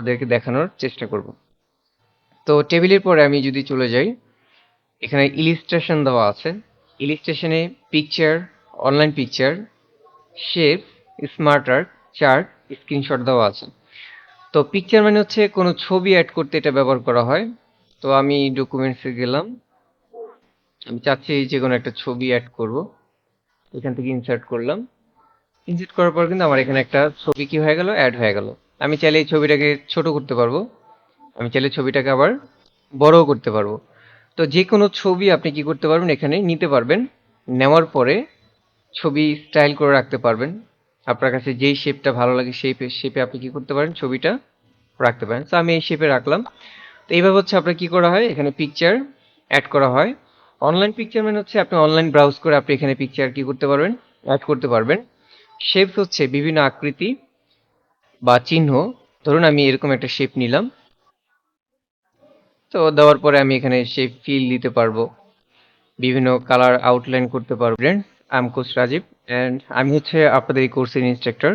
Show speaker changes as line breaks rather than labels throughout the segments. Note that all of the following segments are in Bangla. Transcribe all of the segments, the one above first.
আপনাদেরকে দেখানোর চেষ্টা করব। তো টেবিলের পরে আমি যদি চলে যাই, এখানে ইলিস্ট্রেশন দেওয়া আছে। ইলিস্ট্রেশনে picture, online picture, shape, smart art, chart, screenshot দেওয়া আছে। তো পিকচার মানে হচ্ছে কোনো ছবি অ্যাড করতে এটা ব্যবহার করা হয়। তো আমি ডকুমেন্টসে গেলাম, আমি চাচ্ছি যে কোনো একটা ছবি অ্যাড করব। এখান থেকে ইনসার্ট করলাম। ইনসার্ট করার পর কিন্তু আমার এখানে একটা ছবি কি হয়ে গেল, অ্যাড হয়ে গেল। আমি চাইলে এই ছবিটাকে ছোট করতে পারবো, আমি চাইলে ছবিটাকে আবার বড়ও করতে পারবো। তো যে কোনো ছবি আপনি কি করতে পারবেন, এখানে নিতে পারবেন। নেওয়ার পরে ছবি স্টাইল করে রাখতে পারবেন। আপনার কাছে যেই শেপটা ভালো লাগে সেই শেপে আপনি কি করতে পারেন, ছবিটা রাখতে পারেন। তো আমি এই শেপে রাখলাম। তো এইভাবে হচ্ছে আপনার কি করা হয়, এখানে পিকচার অ্যাড করা হয়। অনলাইন পিকচার মানে হচ্ছে আপনি অনলাইন ব্রাউজ করে আপনি এখানে পিকচার কি করতে পারবেন, অ্যাড করতে পারবেন। শেপস হচ্ছে বিভিন্ন আকৃতি বা চিহ্ন। ধরুন আমি এরকম একটা শেপ নিলাম, তো দেওয়ার পরে আমি এখানে শেপ ফিল দিতে পারবো, বিভিন্ন কালার আউটলাইন করতে পারবেন। I am coach Rajib and আমি হচ্ছে আপনাদের এই কোর্সের ইনস্ট্রাক্টর।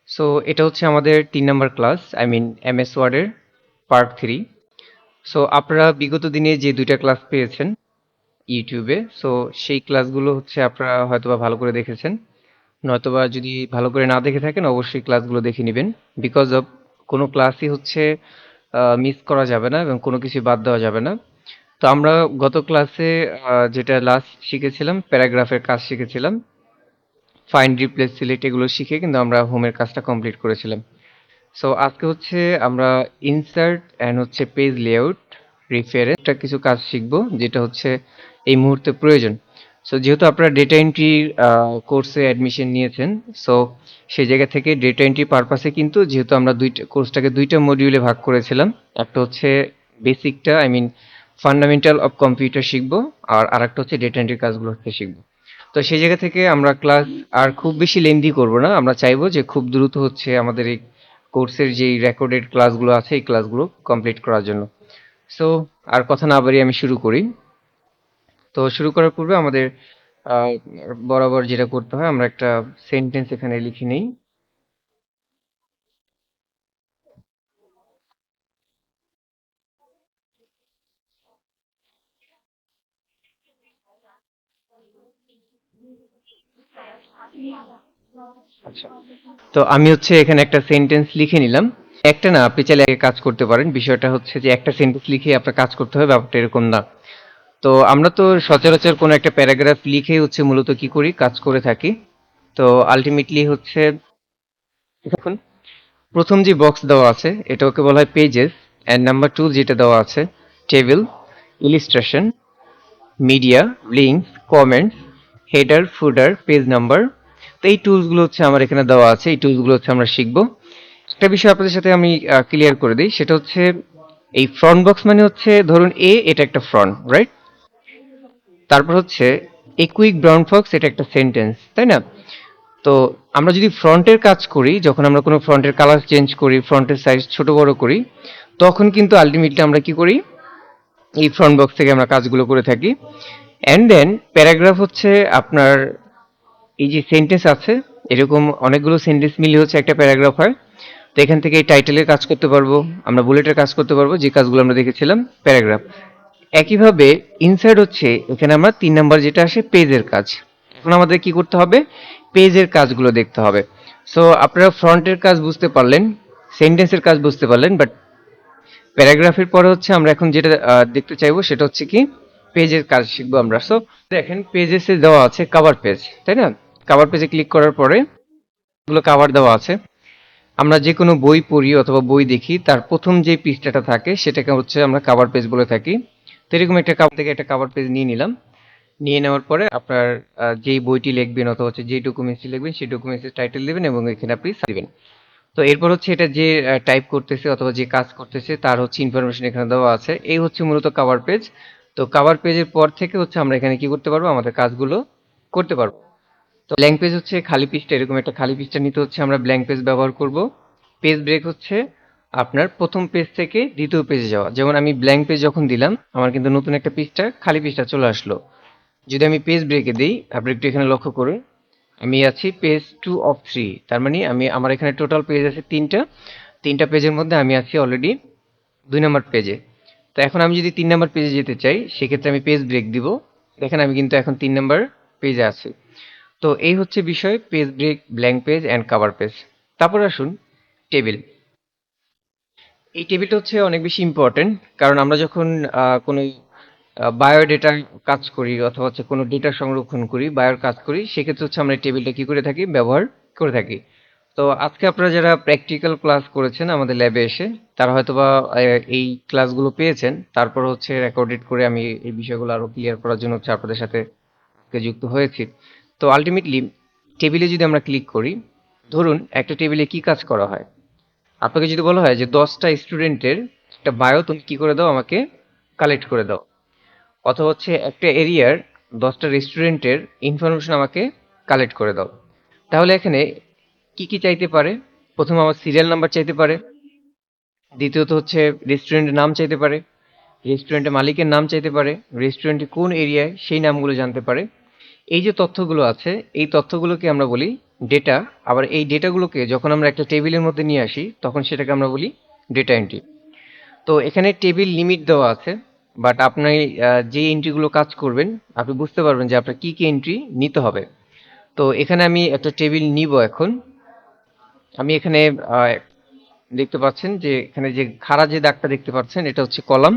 সো এটা হচ্ছে আমাদের 3 নম্বর ক্লাস, আই মিন এমএস ওয়ার্ডের পার্ট 3। সো আপনারা বিগত দিনে যে 2টা ক্লাস পেয়েছেন ইউটিউবে, সো সেই ক্লাসগুলো হচ্ছে আপনারা হয়তোবা ভালো করে দেখেছেন, নয়তোবা যদি ভালো করে না দেখে থাকেন অবশ্যই ক্লাসগুলো দেখে নেবেন। বিকজ অফ কোনো ক্লাসই হচ্ছে মিস করা যাবে না এবং কোনো কিছু বাদ দেওয়া যাবে না। তো আমরা গত ক্লাসে যেটা লাস্ট শিখেছিলাম, প্যারাগ্রাফের কাজ শিখেছিলাম, ফাইন্ড, রিপ্লেস, সিলেক্ট এগুলো শিখে কিন্তু আমরা হোমের কাজটা কমপ্লিট করেছিলাম। সো আজকে হচ্ছে আমরা ইনসার্ট অ্যান্ড হচ্ছে পেজ লেআউট, রেফারেন্স একটা কিছু কাজ শিখবো যেটা হচ্ছে এই মুহূর্তে প্রয়োজন। সো যেহেতু আপনারা ডেটা এন্ট্রি কোর্সে অ্যাডমিশন নিয়েছেন, সো সেই জায়গা থেকে ডেটা এন্ট্রি পারপাসে কিন্তু যেহেতু আমরা কোর্সটাকে 2টা মডিউলে ভাগ করেছিলাম, একটা হচ্ছে বেসিকটা, I mean fundamental of computer শিখবো, আর আরেকটা হচ্ছে ডেটা এন্ট্রি কাজগুলো হচ্ছে শিখবো। তো সেই জায়গা থেকে আমরা ক্লাস আর খুব বেশি লেন্দি করব না, আমরা চাইবো যে খুব দ্রুত হচ্ছে আমাদের এই কোর্সের যেই রেকর্ডেড ক্লাসগুলো আছে এই ক্লাসগুলো কমপ্লিট করার জন্য। সো আর কথা না বাড়িয়ে আমি শুরু করি। তো শুরু করার পূর্বে আমাদের আহ, বরাবর যেটা করতে হয়, আমরা একটা সেন্টেন্স এখানে লিখে নেই। আচ্ছা, তো আমি হচ্ছে এখানে একটা সেন্টেন্স লিখে নিলাম। একটা না, আপনি চাইলে আগে কাজ করতে পারেন। বিষয়টা হচ্ছে যে একটা সেন্টেন্স লিখে আপনার কাজ করতে হবে, ব্যাপারটা এরকম না। তো আমরা তো সচরাচর কোনো একটা প্যারাগ্রাফ লিখেই হচ্ছে মূলত কি করি, কাজ করে থাকি। তো আলটিমেটলি হচ্ছে দেখুন, প্রথম যে বক্স দেওয়া আছে এটা ওকে বলা হয় পেজেস, অ্যান্ড নাম্বার 2 যেটা দেওয়া আছে table, illustration, media, links, comments, header, footer, page number. তো এই টুলসগুলো হচ্ছে আমার এখানে দেওয়া আছে, এই টুলসগুলো হচ্ছে আমরা শিখবো। একটা বিষয় আপনাদের সাথে আমি ক্লিয়ার করে দিই, সেটা হচ্ছে এই ফ্রন্ট বক্স মানে হচ্ছে ধরুন এটা একটা ফ্রন্ট, রাইট? তারপর হচ্ছে এ কুইক ব্রাউন ফক্স, এটা একটা সেন্টেন্স, তাই না? তো আমরা যদি ফ্রন্টের কাজ করি, যখন আমরা কোনো ফ্রন্টের কালার চেঞ্জ করি, ফ্রন্টের সাইজ ছোট বড় করি, তখন কিন্তু আলটিমেটলি আমরা কি করি, এই ফ্রন্ট বক্স থেকে আমরা কাজগুলো করে থাকি। অ্যান্ড দেন প্যারাগ্রাফ হচ্ছে আপনার এই যে সেন্টেন্স আছে, এরকম অনেকগুলো সেন্টেন্স মিলিয়ে হচ্ছে একটা প্যারাগ্রাফ হয়। তো এখান থেকে এই টাইটেলের কাজ করতে পারবো, আমরা বুলেটের কাজ করতে পারবো, যে কাজগুলো আমরা দেখেছিলাম প্যারাগ্রাফ। একইভাবে ইনসার্ট হচ্ছে এখানে আমরা 3 নাম্বার যেটা আসে পেজের কাজ। এখন আমাদের কি করতে হবে, পেজের কাজগুলো দেখতে হবে। সো আপনারা ফ্রন্টের কাজ বুঝতে পারলেন, সেন্টেন্সের কাজ বুঝতে পারলেন, বাট প্যারাগ্রাফের পরে হচ্ছে আমরা এখন যেটা দেখতে চাইবো সেটা হচ্ছে কি, পেজের কাজ শিখবো আমরা। সো দেখেন পেজেসে দেওয়া আছে কভার পেজ, তাই না? কভার পেজে ক্লিক করার পরে এগুলো কভার দেওয়া আছে। আমরা যে কোনো বই পড়ি অথবা বই দেখি, তার প্রথম যে পৃষ্ঠাটা থাকে সেটাকে হচ্ছে আমরা কভার পেজ বলে থাকি। তো এরকম একটা কভার থেকে একটা কভার পেজ নিয়ে নিলাম। নিয়ে নেওয়ার পরে আপনার যেই বইটি লিখবেন অথবা হচ্ছে যেই ডকুমেন্টসটি লিখবেন সেই ডকুমেন্টসের টাইটেল দিবেন এবং এখানে আপনি দিবেন। তো এরপর হচ্ছে এটা যে টাইপ করতেছে অথবা যে কাজ করতেছে তার হচ্ছে ইনফরমেশন এখানে দেওয়া আছে। এই হচ্ছে মূলত কভার পেজ। তো কভার পেজের পর থেকে হচ্ছে আমরা এখানে কি করতে পারবো, আমাদের কাজগুলো করতে পারবো। তো ব্ল্যাঙ্ক পেজ হচ্ছে খালি পৃষ্ঠা, এরকম একটা খালি পৃষ্ঠা নিতে হচ্ছে আমরা ব্ল্যাঙ্ক পেজ ব্যবহার করব। পেজ ব্রেক হচ্ছে আপনার প্রথম পেজ থেকে দ্বিতীয় পেজে যাওয়া। যেমন আমি ব্ল্যাঙ্ক পেজ যখন দিলাম, আমার কিন্তু নতুন একটা পৃষ্ঠা, খালি পৃষ্ঠা চলে আসলো। যদি আমি পেজ ব্রেকে দিই, আপনি একটু এখানে লক্ষ্য করুন, আমি আছি পেজ 2 অফ 3, তার মানে আমার এখানে টোটাল পেজ আছে 3টা। 3টা পেজের মধ্যে আমি আছি অলরেডি 2 নম্বর পেজে। তো এখন আমি যদি 3 নম্বর পেজে যেতে চাই, সেক্ষেত্রে আমি পেজ ব্রেক দিব। দেখেন আমি কিন্তু এখন 3 নম্বর পেজে আছি। তো এই হচ্ছে বিষয়, page break, blank page and cover page. তারপর আসুন টেবিল। এই টেবিলটা হচ্ছে অনেক বেশি ইম্পর্টেন্ট, কারণ আমরা যখন কোনো বায়োডেটা কাজ করি অথবা হচ্ছে কোনো ডেটা সংরক্ষণ করি, বায়োর কাজ করি, সেক্ষেত্রে হচ্ছে আমরা এই টেবিলটা কি করে থাকি, ব্যবহার করে থাকি। তো আজকে আপনারা যারা প্র্যাকটিক্যাল ক্লাস করেছেন আমাদের ল্যাবে এসে, তারা হয়তোবা এই ক্লাসগুলো পেয়েছেন। তারপর হচ্ছে রেকর্ডেড করে আমি এই বিষয়গুলো আরো ক্লিয়ার করার জন্য হচ্ছে আপনাদের সাথে যুক্ত হয়েছি। তো আলটিমেটলি টেবিলে যদি আমরা ক্লিক করি, ধরুন একটা টেবিলে কি কাজ করা হয়। আপনাকে যদি বলা হয় যে 10টা স্টুডেন্টের একটা বায়ো তুমি কি করে দাও, আমাকে কালেক্ট করে দাও, অথবা হচ্ছে একটা এরিয়ার 10টা রেস্টুরেন্টের ইনফরমেশন আমাকে কালেক্ট করে দাও, তাহলে এখানে কি কি চাইতে পারে? প্রথমে আমার সিরিয়াল নাম্বার চাইতে পারে, দ্বিতীয়ত হচ্ছে রেস্টুরেন্টের নাম চাইতে পারে, রেস্টুরেন্টের মালিকের নাম চাইতে পারে, রেস্টুরেন্টে কোন এরিয়ায় সেই নামগুলো জানতে পারে। এই যে তথ্যগুলো আছে, এই তথ্যগুলোকে আমরা বলি ডেটা। আবার এই ডেটাগুলোকে যখন আমরা একটা টেবিলের মধ্যে নিয়ে আসি, তখন সেটাকে আমরা বলি ডেটা এন্ট্রি। তো এখানে টেবিল লিমিট দেওয়া আছে, বাট আপনি যে এন্ট্রিগুলো কাজ করবেন, আপনি বুঝতে পারবেন যে আপনার কি কি এন্ট্রি নিতে হবে। তো এখানে আমি একটা টেবিল নিব এখন। আমি এখানে আহ, দেখতে পাচ্ছেন যে এখানে যে খাড়া যে দাগটা দেখতে পাচ্ছেন, এটা হচ্ছে কলাম,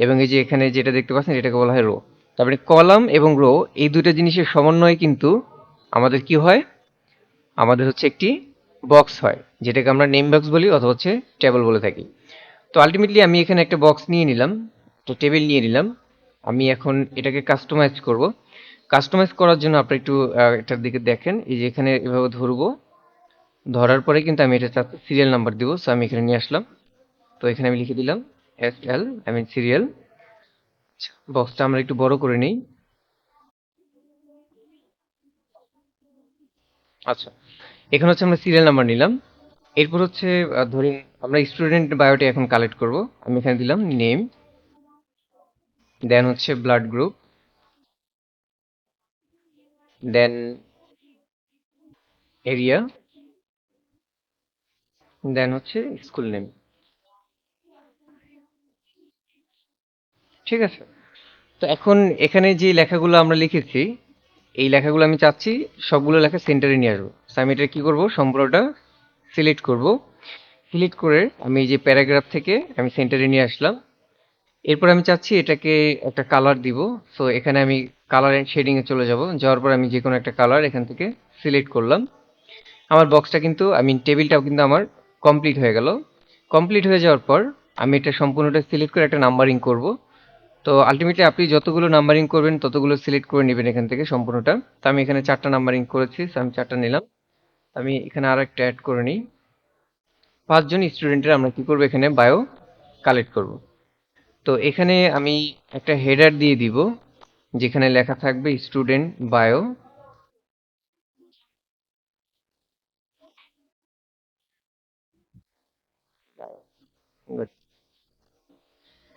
এবং এই যে এখানে যেটা দেখতে পাচ্ছেন, এটাকে বলা হয় রো। তারপরে কলাম এবং রো, এই দুইটা জিনিসের সমন্বয়ে কিন্তু আমাদের কি হয়, আমাদের হচ্ছে একটি বক্স হয়, যেটাকে আমরা নেম বক্স বলি অথবা হচ্ছে টেবল বলে থাকি। তো আলটিমেটলি আমি এখানে একটা বক্স নিয়ে নিলাম, একটা টেবিল নিয়ে নিলাম। আমি এখন এটাকে কাস্টমাইজ করব। কাস্টমাইজ করার জন্য আপনি একটু এটার দিকে দেখেন, এই যে এখানে এভাবে ধরবো, ধরার পরে কিন্তু আমি এটা চাচ্ছি সিরিয়াল নাম্বার দিব। সো আমি এখানে নিয়ে আসলাম। তো এখানে আমি লিখে দিলাম SL, আই মিন সিরিয়াল। বক্সটা আমরা একটু বড় করে নিই। আচ্ছা, এখানে হচ্ছে আমরা সিরিয়াল নাম্বার নিলাম। এরপর হচ্ছে ধরুন আমরা স্টুডেন্ট বায়োটি এখন কালেক্ট করব। আমি এখানে দিলাম নেম, দেন হচ্ছে ব্লাড গ্রুপ, দেন এরিয়া, দেন হচ্ছে স্কুল নেম। ঠিক আছে? তো এখন এখানে যে লেখাগুলো আমরা লিখেছি, এই লেখাগুলো আমি চাচ্ছি সবগুলো লেখা সেন্টারে নিয়ে আসবো। So আমি এটা কি করব, সম্পূর্ণটা সিলেক্ট করব। সিলেক্ট করে আমি এই যে প্যারাগ্রাফ থেকে আমি সেন্টারে নিয়ে আসলাম। এরপর আমি চাচ্ছি এটাকে একটা কালার দিব। সো এখানে আমি কালার এন্ড শেডিং এ চলে যাব। যাওয়ার পর আমি যে কোনো একটা কালার এখান থেকে সিলেক্ট করলাম। আমার বক্সটা কিন্তু, আমি টেবিলটাও কিন্তু আমার কমপ্লিট হয়ে গেল। কমপ্লিট হয়ে যাওয়ার পর আমি এটা সম্পূর্ণটা সিলেক্ট করে একটা নাম্বারিং করব। তো আলটিমেটলি আপনি যতগুলো নাম্বারিং করবেন ততগুলো সিলেক্ট করে নেবেন এখান থেকে সম্পূর্ণটা। তো আমি এখানে 4টা নাম্বারিং করেছি, so আমি 4টা নিলাম। আমি এখানে আর একটা অ্যাড করে নিই। 5জন স্টুডেন্টের আমরা কি করব, এখানে বায়ো কালেক্ট করব। তো এখানে আমি একটা হেডার দিয়ে দিব, যেখানে লেখা থাকবে স্টুডেন্ট বায়ো।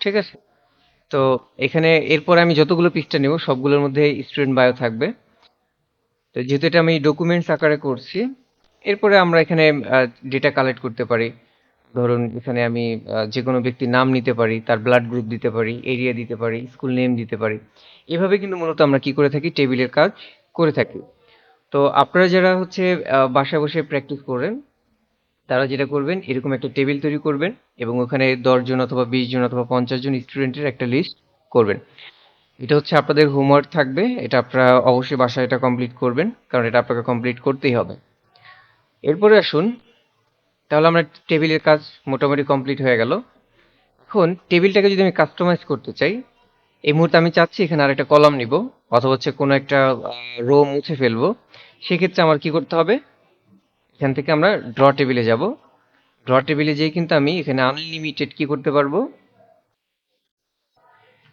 ঠিক আছে? তো এখানে এরপর আমি যতগুলো পৃষ্ঠা নেব সবগুলোর মধ্যে স্টুডেন্ট বায়ো থাকবে। তো যেহেতু এটা আমি ডকুমেন্টস আকারে করছি, এরপরে আমরা এখানে ডেটা কালেক্ট করতে পারি। ধরুন এখানে আমি যে কোনো ব্যক্তির নাম নিতে পারি, তার ব্লাড গ্রুপ দিতে পারি, এরিয়া দিতে পারি, স্কুল নেম দিতে পারি। এভাবে কিন্তু মূলত আমরা কি করে থাকি, টেবিলের কাজ করে থাকি। তো আপনারা যারা হচ্ছে বাসায় বসে প্র্যাকটিস করেন, তারা যেটা করবেন, এরকম একটা টেবিল তৈরি করবেন এবং ওখানে 10 জন অথবা 20 জন অথবা 50 জন স্টুডেন্টের একটা লিস্ট করবেন। এটা হচ্ছে আপনাদের হোমওয়ার্ক থাকবে, এটা আপনারা অবশ্যই বাসায় এটা কমপ্লিট করবেন, কারণ এটা আপনাকে কমপ্লিট করতেই হবে। এরপরে আসুন, তাহলে আমরা টেবিলের কাজ মোটামুটি কমপ্লিট হয়ে গেল। এখন টেবিলটাকে যদি আমি কাস্টমাইজ করতে চাই, এই মুহূর্তে আমি চাচ্ছি এখানে আরেকটা কলাম নিব, অথবা হচ্ছে কোনো একটা রো মুছে ফেলবো। সেক্ষেত্রে আমার কি করতে হবে, এখান থেকে আমরা ড্র টেবিলে যাব। ড্র টেবিলে যেয়ে কিন্তু আমি এখানে আনলিমিটেড কি করতে পারবো,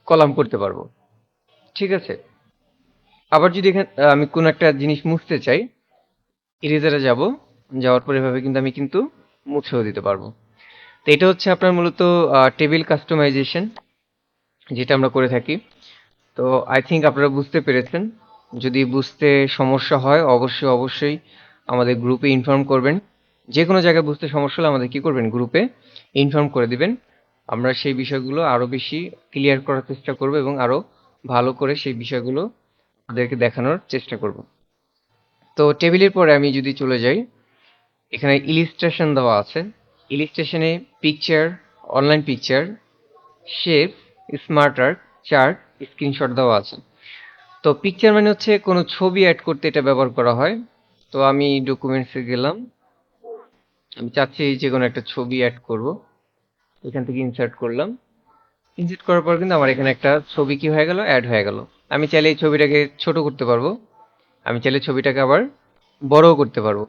কলাম করতে পারবো। ঠিক আছে? আবার যদি এখানে আমি কোনো একটা জিনিস মুছতে চাই, ইরেজারে যাব। যাওয়ার পরে এভাবে কিন্তু আমি কিন্তু মুছেও দিতে পারবো। তো এটা হচ্ছে আপনার মূলত টেবিল কাস্টমাইজেশন, যেটা আমরা করে থাকি। তো আই থিঙ্ক আপনারা বুঝতে পেরেছেন। যদি বুঝতে সমস্যা হয়, অবশ্যই অবশ্যই আমাদের গ্রুপে ইনফর্ম করবেন, যে কোনো জায়গায় বুঝতে সমস্যা হলে আমাদের কি করবেন, গ্রুপে ইনফর্ম করে দিবেন। আমরা সেই বিষয়গুলো আরো বেশি ক্লিয়ার করার চেষ্টা করব এবং আরো ভালো করে সেই বিষয়গুলো আপনাদেরকে দেখানোর চেষ্টা করব। তো টেবিলের পরে আমি যদি চলে যাই, এখানে ইলিস্ট্রেশন দেওয়া আছে। ইলিস্ট্রেশনে picture, online picture, shape, smart art, chart, screenshot দেওয়া আছে। তো পিকচার মানে হচ্ছে কোনো ছবি অ্যাড করতে এটা ব্যবহার করা হয়। তো আমি ডকুমেন্টসে গেলাম, আমি চাচ্ছি যে কোনো একটা ছবি অ্যাড করব। এখান থেকে ইনসার্ট করলাম। ইনসার্ট করার পর কিন্তু আমার এখানে একটা ছবি কি হয়ে গেল, অ্যাড হয়ে গেল। আমি চাইলে এই ছবিটাকে ছোট করতে পারবো, আমি চাইলে ছবিটাকে আবার বড়ও করতে পারবো।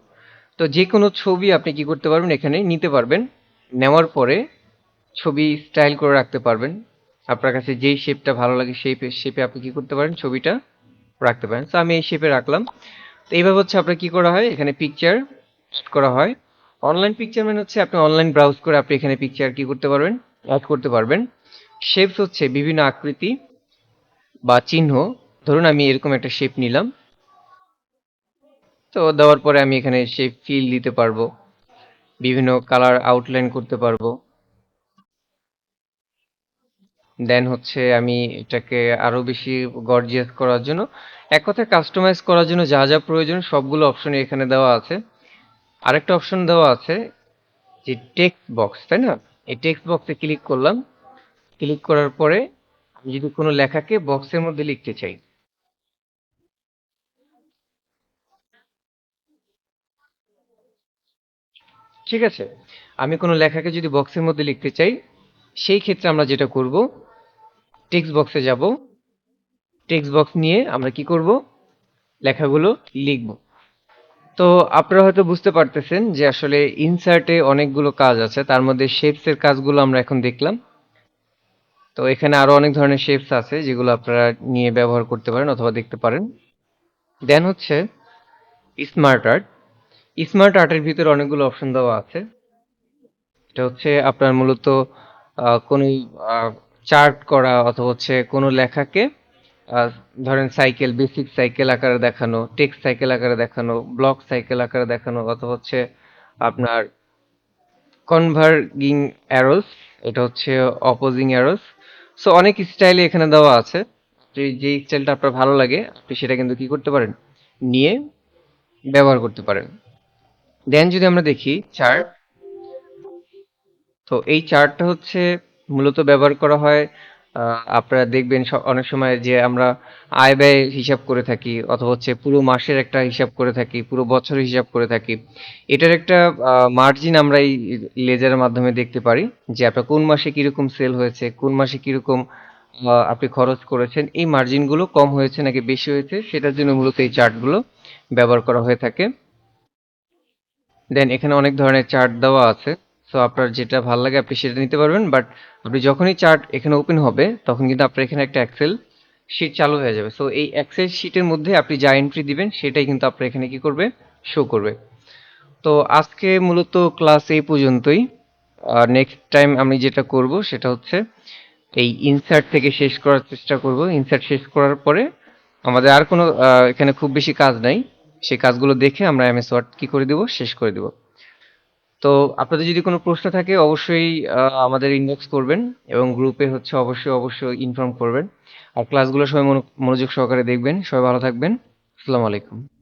তো যে কোনো ছবি আপনি কি করতে পারবেন, এখানে নিতে পারবেন। নেওয়ার পরে ছবি স্টাইল করে রাখতে পারবেন। আপনার কাছে যেই শেপটা ভালো লাগে সেই শেপে আপনি কি করতে পারেন, ছবিটা রাখতে পারেন। তো আমি এই শেপে রাখলাম। তো এইভাবে হচ্ছে আপনার কি করা হয়, এখানে পিকচার অ্যাড করা হয়। অনলাইন পিকচার মানে হচ্ছে আপনি অনলাইন ব্রাউজ করে আপনি এখানে পিকচার কি করতে পারবেন, অ্যাড করতে পারবেন। শেপস হচ্ছে বিভিন্ন আকৃতি বা চিহ্ন। ধরুন আমি এরকম একটা শেপ নিলাম, তো দেওয়ার পরে আমি এখানে শেপ ফিল দিতে পারবো, বিভিন্ন কালার আউটলাইন করতে পারবো। দেন হচ্ছে আমি এটাকে আরো বেশি গর্জিয়াস করার জন্য, এক কথায় কাস্টমাইজ করার জন্য যা যা প্রয়োজন সবগুলো অপশনই এখানে দেওয়া আছে। আরেকটা অপশন দেওয়া আছে যে টেক্সট বক্স, তাই না? এই টেক্সট বক্সে ক্লিক করলাম। ক্লিক করার পরে আমি যদি কোনো লেখাকে বক্সের মধ্যে লিখতে চাই, ঠিক আছে? আমি কোনো লেখাকে যদি বক্সের মধ্যে লিখতে চাই, সেই ক্ষেত্রে আমরা যেটা করব, টেক্সট বক্সে যাব। টেক্সট বক্স নিয়ে আমরা কি করব, লেখাগুলো লিখব। তো আপনারা হয়তো বুঝতে পারতেছেন যে আসলে ইনসার্টে অনেকগুলো কাজ আছে, তার মধ্যে শেপস এর কাজগুলো আমরা এখন দেখলাম। তো এখানে আরো অনেক ধরনের শেপস আছে যেগুলো আপনারা নিয়ে ব্যবহার করতে পারেন অথবা দেখতে পারেন। দেন হচ্ছে স্মার্ট আর্ট। স্মার্ট আর্টের ভিতরে অনেকগুলো অপশন দেওয়া আছে। এটা হচ্ছে আপনার মূলত কোনো চার্ট করা অথবা হচ্ছে কোনো লেখাকে আহ, ধরেন সাইকেল, বেসিক সাইকেল আকারে দেখানো, টেক্সট সাইকেল আকারে দেখানো, ব্লক সাইকেল আকারে দেখানো, অথবা হচ্ছে আপনার কনভার্গিং অ্যারোস, এটা হচ্ছে অপোজিং অ্যারোস। সো অনেক স্টাইলে এখানে দেওয়া আছে। যে স্টাইলটা আপনার ভালো লাগে আপনি সেটা কিন্তু কি করতে পারেন, নিয়ে ব্যবহার করতে পারেন। দেন যদি আমরা দেখি চার্ট, তো এই চার্টটা হচ্ছে মূলত ব্যবহার করা হয়, আপনারা দেখবেন অনেক সময় যে আমরা আয় ব্যয় হিসাব করে থাকি অথবা হচ্ছে পুরো মাসের একটা হিসাব করে থাকি, পুরো বছরের হিসাব করে থাকি। এটার একটা মার্জিন আমরা এই লেজারের মাধ্যমে দেখতে পারি যে আপনার কোন মাসে কিরকম সেল হয়েছে, কোন মাসে কিরকম আপনি খরচ করেছেন, এই মার্জিনগুলো কম হয়েছে নাকি বেশি হয়েছে সেটার জন্য মূলত এই চার্টগুলো ব্যবহার করা হয়ে থাকে। দেন এখানে অনেক ধরনের চার্ট দেওয়া আছে। সো আপনার যেটা ভালো লাগে আপনি সেটা নিতে পারবেন। বাট আপনি যখনই চার্ট এখানে ওপেন হবে তখন কিন্তু আপনার এখানে একটা এক্সেল শিট চালু হয়ে যাবে। সো এই এক্সেল শিটের মধ্যে আপনি যা এন্ট্রি দিবেন সেটাই কিন্তু আপনার এখানে কি করবে, শো করবে। তো আজকে মূলত ক্লাস এই পর্যন্তই। নেক্সট টাইম আমি যেটা করব সেটা হচ্ছে এই ইনসার্ট থেকে শেষ করার চেষ্টা করব। ইনসার্ট শেষ করার পরে আমাদের আর কোনো এখানে খুব বেশি কাজ নাই। সেই কাজগুলো দেখে আমরা এমএস ওয়ার্ড কি করে দিব, শেষ করে দিব। তো আপনাদের যদি কোনো প্রশ্ন থাকে অবশ্যই আমাদের ইনবক্স করবেন এবং গ্রুপে হচ্ছে অবশ্যই ইনফর্ম করবেন। আর ক্লাসগুলো সবাই মনোযোগ সহকারে দেখবেন। সবাই ভালো থাকবেন। আসসালামু আলাইকুম।